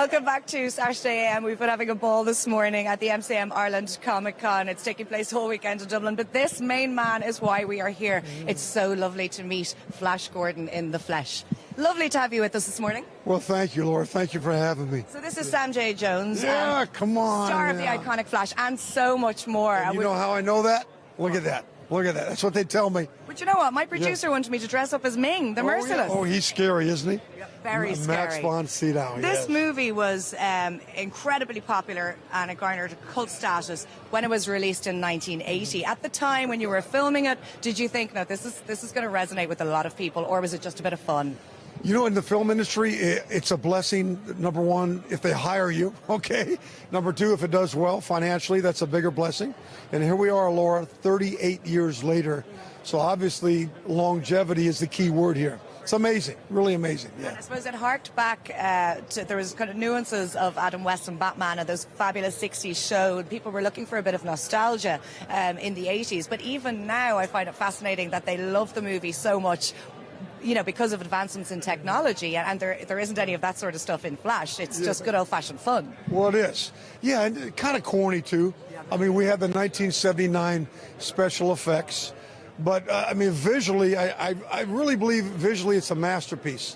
Welcome back to Saturday AM. We've been having a ball this morning at the MCM Ireland Comic Con. It's taking place all weekend in Dublin, but this main man is why we are here. It's so lovely to meet Flash Gordon in the flesh. Lovely to have you with us this morning. Well, thank you, Laura. Thank you for having me. So this is Sam J. Jones. Yeah, come on. Star of the iconic Flash and so much more. And you know how I know that? Look at that. Look at that. That's what they tell me. But you know what? My producer wanted me to dress up as Ming, the Merciless. Yeah. Oh, he's scary, isn't he? Yeah, very scary. Max von Sydow. This movie was incredibly popular and it garnered cult status when it was released in 1980. At the time when you were filming it, did you think, no, this is going to resonate with a lot of people, or was it just a bit of fun? You know, in the film industry, it's a blessing, number one, if they hire you, okay? Number two, if it does well financially, that's a bigger blessing. And here we are, Laura, 38 years later. So obviously, longevity is the key word here. It's amazing, really amazing. Yeah. And I suppose it harked back to, there was kind of nuances of Adam West and Batman and those fabulous 60s shows. People were looking for a bit of nostalgia in the 80s. But even now, I find it fascinating that they love the movie so much, you know, because of advancements in technology, and there isn't any of that sort of stuff in Flash. It's just good old-fashioned fun. Well, it is. Yeah, and kind of corny, too. I mean, we had the 1979 special effects, but, I mean, visually, I really believe visually it's a masterpiece,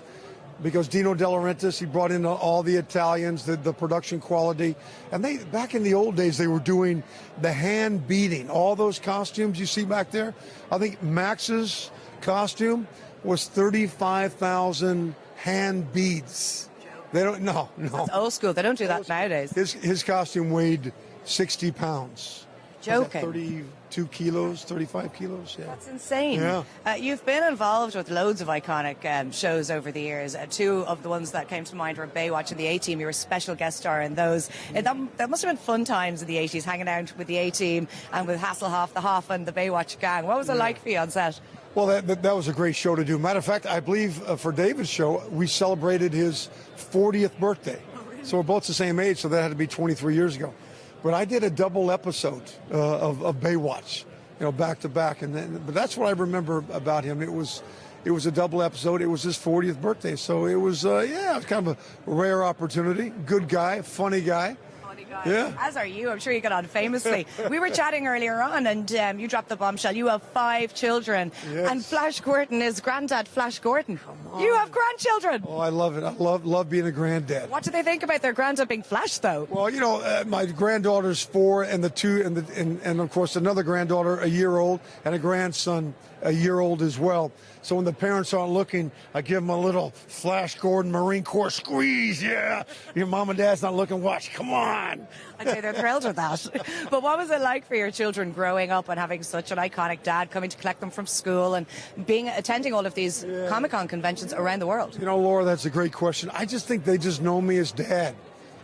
because Dino De Laurentiis, he brought in all the Italians, the production quality, and they, back in the old days, they were doing the hand beating, all those costumes you see back there. I think Max's costume was 35,000 hand beads. They don't, no. That's old school. They don't do that nowadays. His costume weighed 60 pounds. Joking. 32 kilos, 35 kilos, yeah. That's insane. Yeah. You've been involved with loads of iconic shows over the years. Two of the ones that came to mind were Baywatch and the A-Team. You were a special guest star in those. That must have been fun times in the 80s, hanging out with the A-Team and with Hasselhoff, the Hoff and the Baywatch gang. What was it like for you on set? Well, that was a great show to do. Matter of fact, I believe for David's show, we celebrated his 40th birthday. Oh, really? So we're both the same age, so that had to be 23 years ago. But I did a double episode of Baywatch, you know, back to back. But that's what I remember about him. It was a double episode. It was his 40th birthday. So it was, yeah, it was kind of a rare opportunity. Good guy, funny guy. Yeah. As are you. I'm sure you got on famously. We were chatting earlier on, and you dropped the bombshell. You have 5 children, yes. And Flash Gordon is Granddad Flash Gordon. You have grandchildren. Oh, I love it. I love being a granddad. What do they think about their granddad being Flash, though? Well, you know, my granddaughter's 4, and and of course another granddaughter, a year old, and a grandson, a year old as well. So when the parents aren't looking, I give them a little Flash Gordon Marine Corps squeeze. Yeah, your mom and dad's not looking. Watch, come on. I'd say they're thrilled with that. But what was it like for your children growing up and having such an iconic dad coming to collect them from school and attending all of these Comic-Con conventions around the world? You know, Laura, that's a great question. I just think they just know me as Dad.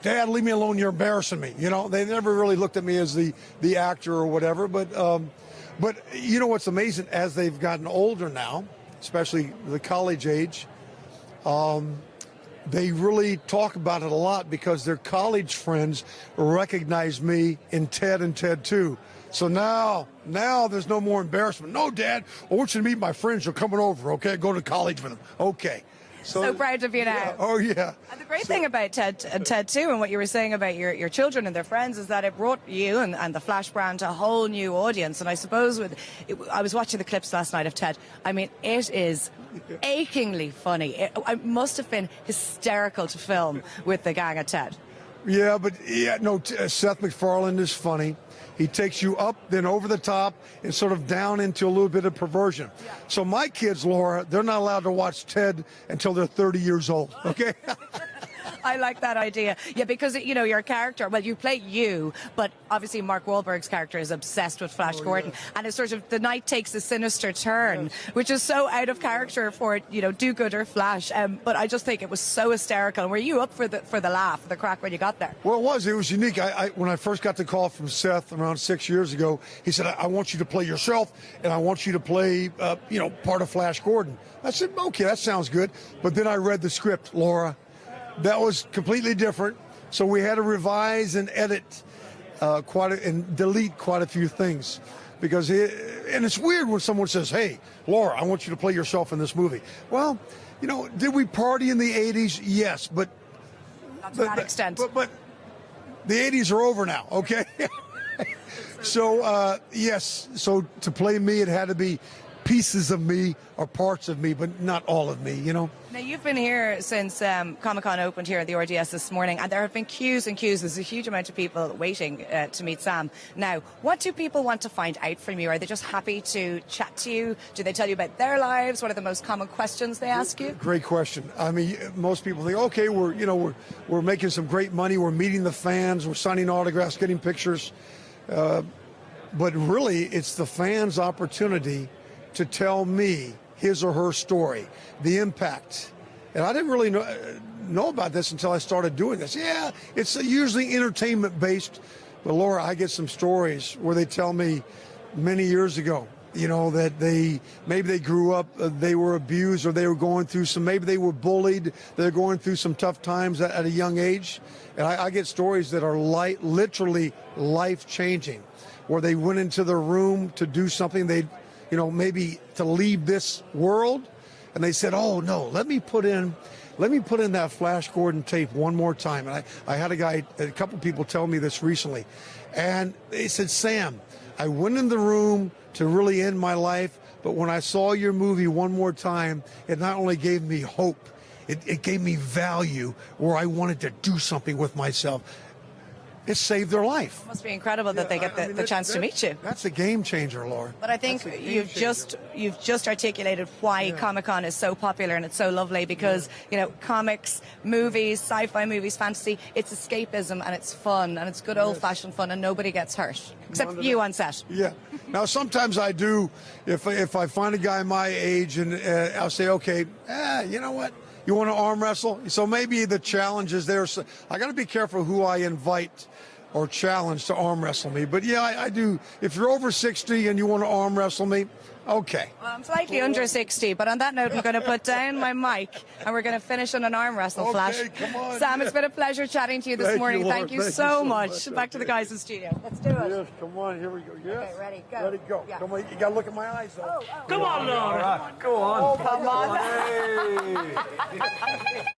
Dad, leave me alone. You're embarrassing me. You know, they never really looked at me as the actor or whatever. But you know what's amazing? As they've gotten older now, especially the college age, they really talk about it a lot because their college friends recognize me in Ted and Ted 2. So now there's no more embarrassment. No, Dad, I want you to meet my friends. You're coming over, okay? Go to college with them. Okay. So proud of you now. Yeah. Oh, yeah. And the great thing about Ted and Ted 2 and what you were saying about your children and their friends is that it brought you and the Flash brand to a whole new audience. And I suppose I was watching the clips last night of Ted. I mean, it is achingly funny. It must have been hysterical to film with the gang at Ted. Yeah, but Seth MacFarlane is funny. He takes you up, then over the top, and sort of down into a little bit of perversion. Yeah. So my kids, Laura, they're not allowed to watch Ted until they're 30 years old, okay? I like that idea. Yeah, because, you know, your character, well, you play you, but obviously Mark Wahlberg's character is obsessed with Flash Gordon. Yes. And it's sort of, the night takes a sinister turn, yes, which is so out of character for, you know, do-gooder Flash. But I just think it was so hysterical. Were you up for the laugh, the crack when you got there? Well, it was unique. When I first got the call from Seth around 6 years ago, he said, I want you to play yourself, and I want you to play, you know, part of Flash Gordon. I said, okay, that sounds good. But then I read the script, Laura. That was completely different, so we had to revise and edit and delete quite a few things, because and it's weird when someone says, hey, Laura, I want you to play yourself in this movie. Well, you know, did we party in the 80s? Yes, but to that extent. But the 80s are over now, okay? So, yes, so to play me, it had to be pieces of me or parts of me, but not all of me, you know? Now, you've been here since Comic-Con opened here at the RDS this morning, and there have been queues and queues. There's a huge amount of people waiting to meet Sam. Now, what do people want to find out from you? Are they just happy to chat to you? Do they tell you about their lives? What are the most common questions they ask you? Great question. I mean, most people think, okay, we're making some great money. We're meeting the fans. We're signing autographs, getting pictures. But really, it's the fans' opportunity to tell me his or her story, the impact. And I didn't really know about this until I started doing this. Yeah, it's usually entertainment-based. But, Laura, I get some stories where they tell me many years ago, you know, that maybe they grew up, they were abused, or they were going through maybe they were bullied, they're going through some tough times at a young age. And I get stories that are literally life-changing, where they went into their room to do something maybe to leave this world, and they said, oh no, let me put in that Flash Gordon tape one more time. And I had a couple people tell me this recently, and they said, Sam, I went in the room to really end my life, but when I saw your movie one more time, it not only gave me hope, it gave me value where I wanted to do something with myself. It saved their life. It must be incredible that they get the chance to meet you. That's a game changer, Laura. But I think you've just articulated why Comic-Con is so popular and it's so lovely, because comics, movies, sci-fi movies, fantasy, it's escapism and it's fun and it's good old-fashioned fun, and nobody gets hurt except you on set. Yeah. Now sometimes I do, if I find a guy my age, and I'll say, okay, you know what? You want to arm wrestle? So maybe the challenge is there. So I got to be careful who I invite or challenge to arm wrestle me. But yeah, I do. If you're over 60 and you want to arm wrestle me, okay. Well, I'm slightly under 60, but on that note, I'm going to put down my mic and we're going to finish on an arm wrestle, Flash. Come on. Sam, it's been a pleasure chatting to you this morning. Thank you so much. Back to the guys in studio. Let's do it. Yes, come on. Here we go. Yes. Okay, ready, go. Ready, go. Yeah. Come on. You got to look at my eyes, though. Oh. Come on, Laura. Go on. Come on. Hey.